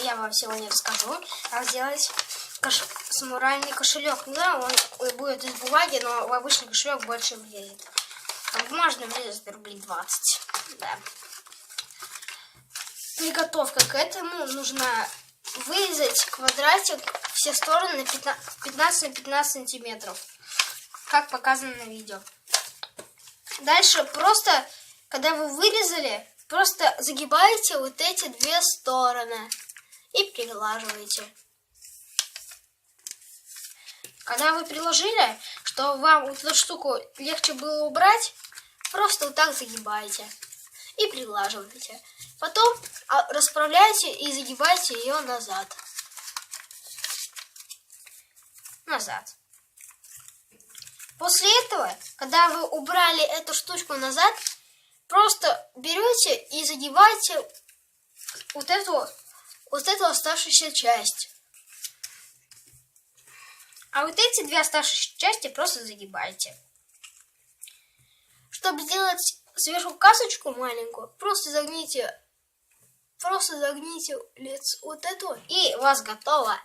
я вам сегодня расскажу, как сделать самурайный кошелек. Да, он будет из бумаги, но в обычный кошелек больше влезет. Там бумажный влезет рублей 20. Да. Приготовка к этому: нужно вырезать квадратик все стороны 15 на 15 сантиметров, как показано на видео. Дальше просто, когда вы вырезали, просто загибаете вот эти две стороны и приглаживаете. Когда вы приложили, чтобы вам вот эту штуку легче было убрать, просто вот так загибаете и приглаживаете. Потом расправляйте и загибайте ее назад. После этого, когда вы убрали эту штучку назад, просто берете и загибаете вот эту оставшуюся часть. А вот эти две оставшиеся части просто загибайте. Чтобы сделать сверху касочку маленькую, просто загните вот эту, и у вас готово.